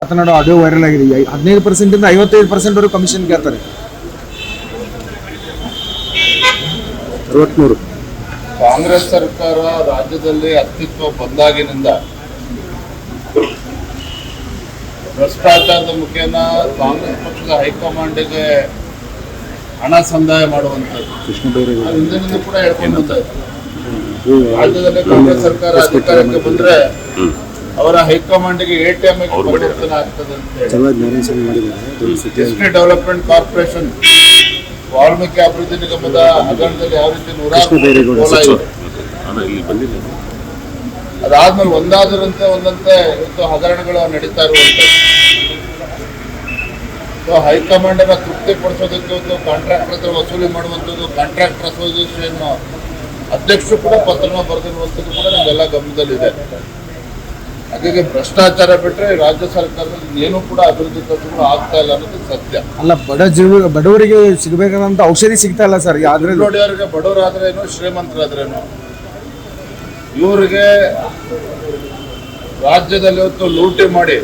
ಮಾತನಾಡೋ audio viral ಆಗಿದೆ. 15% ಇಂದ 55% ವರೆಗೂ ಕಮಿಷನ್ ಕೇಳ್ತಾರೆ. 63 ಕಾಂಗ್ರೆಸ್ ಸರ್ಕಾರ ರಾಜ್ಯದಲ್ಲಿ ಅಸ್ತಿತ್ವ ಬಂದಾಗಿನಿಂದ ಭ್ರಷ್ಟಾಚಾರದ ಮುಖೇನ ಕಾಂಗ್ರೆಸ್ ಪಕ್ಷದ ಹೈಕಮಾಂಡ್ಗೆ ಹಣ ಸಂದಾಯ ಮಾಡುವಂಥದ್ದು ಹಿಂದಿನಿಂದ ಕೂಡ ಹೇಳ್ಕೊಂಡು ಬಂದಾಯ್ತು. ರಾಜ್ಯದಲ್ಲಿ ಕಾಂಗ್ರೆಸ್ ಸರ್ಕಾರ ಅಧಿಕಾರಕ್ಕೆ ಬಂದ್ರೆ ಅವರ ಹೈಕಮಾಂಡ್ಗೆ ATM ಪರಿವರ್ತನೆ ಆಗ್ತದೆ ಅಂತ ಹೇಳಿ ಎಸ್ಟಿ ಡೆವಲಪ್ಮೆಂಟ್ ಕಾರ್ಪೊರೇಷನ್ ವಾಲ್ಮೀಕಿ ಅಭಿವೃದ್ಧಿ ನಿಗಮದ ಹಗರಣದಲ್ಲಿ ಯಾವ ರೀತಿ ಅದಾದ್ಮೇಲೆ ಒಂದಾದರಂತೆ ಒಂದಂತೆ ಇವತ್ತು ಹಗರಣಗಳು ನಡೀತಾ ಇರುವಂಥದ್ದು. ಹೈಕಮಾಂಡ್ ಅನ್ನ ತೃಪ್ತಿಪಡಿಸೋದಕ್ಕೆ ಒಂದು ಕಾಂಟ್ರಾಕ್ಟರ್ ಹತ್ರ ವಸೂಲಿ ಮಾಡುವಂಥದ್ದು, ಕಾಂಟ್ರಾಕ್ಟರ್ ಅಸೋಸಿಯೇಷನ್ ಅಧ್ಯಕ್ಷರು ಕೂಡ ಪತ್ರನ ಬರೆದಿರುವಂಥದ್ದು ಕೂಡ ನಮಗೆಲ್ಲ ಗಮನದಲ್ಲಿದೆ. ಹಾಗಾಗಿ ಭ್ರಷ್ಟಾಚಾರ ಬಿಟ್ಟರೆ ರಾಜ್ಯ ಸರ್ಕಾರದಲ್ಲಿ ಏನೂ ಕೂಡ ಅಭಿವೃದ್ಧಿ ಕೆಲಸಗಳು ಆಗ್ತಾ ಇಲ್ಲ ಅನ್ನೋದು ಸತ್ಯ. ಅಲ್ಲ, ಬಡವರಿಗೆ ಸಿಗಬೇಕಾದಂತ ಔಷಧಿ ಸಿಗ್ತಾ ಇಲ್ಲ ಸರ್. ನೋಡಿ, ಅವರಿಗೆ ಬಡವರಾದ್ರೇನು ಶ್ರೀಮಂತರಾದ್ರೇನು ಇವರಿಗೆ ರಾಜ್ಯದಲ್ಲಿ ಇವತ್ತು ಲೂಟಿ ಮಾಡಿ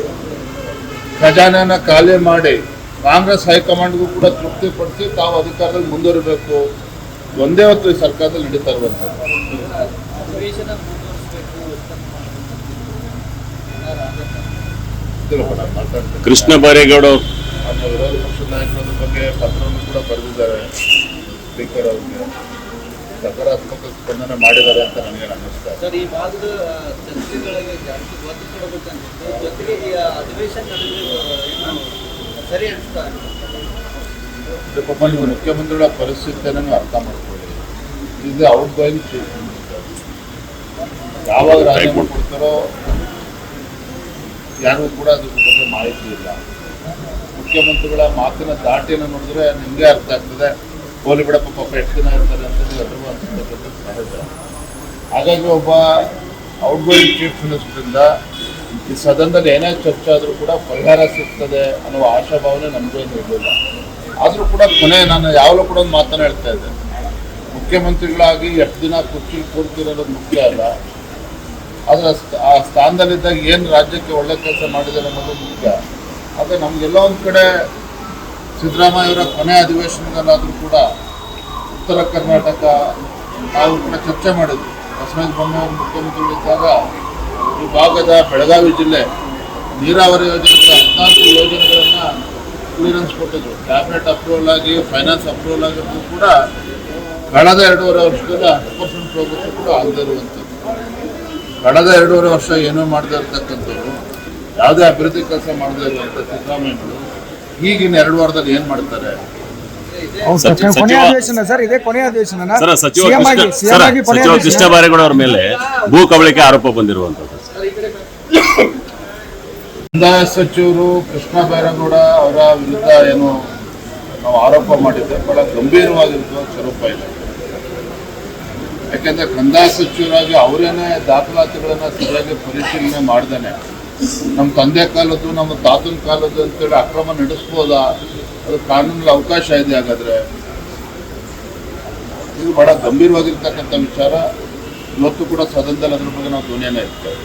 ಖಜಾನೆನ ಖಾಲಿ ಮಾಡಿ ಕಾಂಗ್ರೆಸ್ ಹೈಕಮಾಂಡ್ಗೂ ಕೂಡ ತೃಪ್ತಿಪಡಿಸಿ ತಾವು ಅಧಿಕಾರದಲ್ಲಿ ಮುಂದುವರಿಬೇಕು ಒಂದೇ ಹೊತ್ತು ಈ ಸರ್ಕಾರದಲ್ಲಿ ನಡೀತಾ ಇರುವಂಥದ್ದು. ಕೃಷ್ಣ ಬೈರೇಗೌಡ ವಿರೋಧ ಪಕ್ಷದ ನಾಯಕರ ಬಗ್ಗೆ ಪತ್ರವನ್ನು ಕೂಡ ಬರೆದಿದ್ದಾರೆ. ಸ್ಪೀಕರ್ ಅವರಿಗೆ ಸಕಾರಾತ್ಮಕ ಸ್ಪಂದನೆ ಮಾಡಿದ್ದಾರೆ ಅಂತ ನನಗೆ ಅನ್ನಿಸ್ತಾ ಇದೆ. ಪಾಪ ನೀವು ಮುಖ್ಯಮಂತ್ರಿಗಳ ಪರಿಸ್ಥಿತಿಯನ್ನು ಅರ್ಥ ಮಾಡ್ಕೊಳ್ಳಿ. ಇದು ಔಟ್ ಗೋಯಿಂಗ್ ಚೀಫ್ ಮಿನಿಸ್ಟರ್ ಯಾವಾಗ ರಾಜೀನಾಮೆ ಕೊಡ್ತಾರೋ ಯಾರಿಗೂ ಕೂಡ ಅದ್ರ ಬಗ್ಗೆ ಮಾಹಿತಿ ಇಲ್ಲ. ಮುಖ್ಯಮಂತ್ರಿಗಳ ಮಾತಿನ ದಾಟಿಯನ್ನು ನೋಡಿದ್ರೆ ನಿಮಗೆ ಅರ್ಥ ಆಗ್ತದೆ, ಹೋಲಿ ಬಿಡಪ್ಪ ಪಾಪ ಎಷ್ಟು ದಿನ ಇರ್ತಾರೆ ಅಂತ ಎಲ್ರಿಗೂ ಅನ್ಸುತ್ತೆ ಸಹಜ. ಹಾಗಾಗಿ ಒಬ್ಬ ಔಟ್ ಗೋಯಿಂಗ್ ಚೀಫ್ ಮಿನಿಸ್ಟರಿಂದ ಈ ಸದನದಲ್ಲಿ ಏನೇ ಚರ್ಚೆ ಆದರೂ ಕೂಡ ಪರಿಹಾರ ಸಿಗ್ತದೆ ಅನ್ನುವ ಆಶಾಭಾವನೆ ನಮಗೇನು ಇರಲಿಲ್ಲ. ಆದರೂ ಕೂಡ ಕೊನೆ ನಾನು ಯಾವಾಗಲೂ ಕೂಡ ಒಂದು ಮಾತನ್ನು ಹೇಳ್ತಾ ಇದ್ದೆ, ಮುಖ್ಯಮಂತ್ರಿಗಳಾಗಿ ಎಷ್ಟು ದಿನ ಕುರ್ಚಿ ಕೂರ್ತಿರೋದು ಮುಖ್ಯ ಅಲ್ಲ, ಆದರೆ ಆ ಸ್ಥಾನದಲ್ಲಿದ್ದಾಗ ಏನು ರಾಜ್ಯಕ್ಕೆ ಒಳ್ಳೆ ಕೆಲಸ ಮಾಡಿದ್ದಾರೆ ಅನ್ನೋದು ಮುಖ್ಯ. ಆದರೆ ನಮಗೆಲ್ಲ ಒಂದು ಕಡೆ ಸಿದ್ದರಾಮಯ್ಯವರ ಕೊನೆ ಅಧಿವೇಶನದಲ್ಲಾದರೂ ಕೂಡ ಉತ್ತರ ಕರ್ನಾಟಕ ನಾವು ಕೂಡ ಚರ್ಚೆ ಮಾಡಿದ್ವಿ. ಬಸವರಾಜ ಬೊಮ್ಮಾಯಿ ಮುಖ್ಯಮಂತ್ರಿಗಳಿದ್ದಾಗ ಈ ಭಾಗದ ಬೆಳಗಾವಿ ಜಿಲ್ಲೆ ನೀರಾವರಿ ಯೋಜನೆಗಳ 14 ಯೋಜನೆಗಳನ್ನು ಕ್ಲಿಯರೆನ್ಸ್ ಕೊಟ್ಟಿದ್ರು. ಕ್ಯಾಬಿನೆಟ್ ಅಪ್ರೂವಲ್ ಆಗಿ ಫೈನಾನ್ಸ್ ಅಪ್ರೂವಲ್ ಆಗಿರೋದು ಕೂಡ ಕಳೆದ 2.5 ವರ್ಷದಲ್ಲಿ 10% ಪ್ರೋಗ್ರೆಸ್ ಕೂಡ ಆಗದೇ ಇರುವಂಥದ್ದು. ಕಳೆದ 2.5 ವರ್ಷ ಏನೋ ಮಾಡದೇ ಇರ್ತಕ್ಕಂಥವ್ರು, ಯಾವುದೇ ಅಭಿವೃದ್ಧಿ ಕೆಲಸ ಮಾಡದೇ ಇರುವಂಥ ಸಿದ್ದರಾಮಯ್ಯಗಳು ಈಗಿನ 2 ವಾರದಲ್ಲಿ ಏನು ಮಾಡ್ತಾರೆ? ಸಚಿವ ಕೃಷ್ಣ ಬೈರೇಗೌಡ ಅವರ ಮೇಲೆ ಭೂ ಕಬಳಿಕೆ ಆರೋಪ ಬಂದಿರುವಂತದ್ದು. ಕಂದಾಯ ಸಚಿವರು ಕೃಷ್ಣ ಬೈರೇಗೌಡ ಅವರ ವಿರುದ್ಧ ಏನು ನಾವು ಆರೋಪ ಮಾಡಿದ್ದೆ ಬಹಳ ಗಂಭೀರವಾಗಿರುವ ಸ್ವರೂಪ ಇದೆ. ಯಾಕೆಂದ್ರೆ ಕಂದಾಯ ಸಚಿವರಾಗಿ ಅವರೇನೆ ದಾಖಲಾತಿಗಳನ್ನ ಸರಿಯಾಗಿ ಪರಿಶೀಲನೆ ಮಾಡ್ದೇನೆ ನಮ್ಮ ತಂದೆ ಕಾಲದ್ದು ನಮ್ಮ ತಾತನ ಕಾಲದ್ದು ಅಂತೇಳಿ ಅಕ್ರಮ ನಡೆಸ್ಬೋದಾ? ಅದು ಕಾನೂನಲ್ಲಿ ಅವಕಾಶ ಇದೆ. ಹಾಗಾದ್ರೆ ಇದು ಬಹಳ ಗಂಭೀರವಾಗಿರ್ತಕ್ಕಂಥ ವಿಚಾರ. ಇವತ್ತು ಕೂಡ ಸದನದಲ್ಲಿ ಅದ್ರ ಬಗ್ಗೆ ನಾವು ಧ್ವನಿಯನ್ನ ಇರ್ತೇವೆ.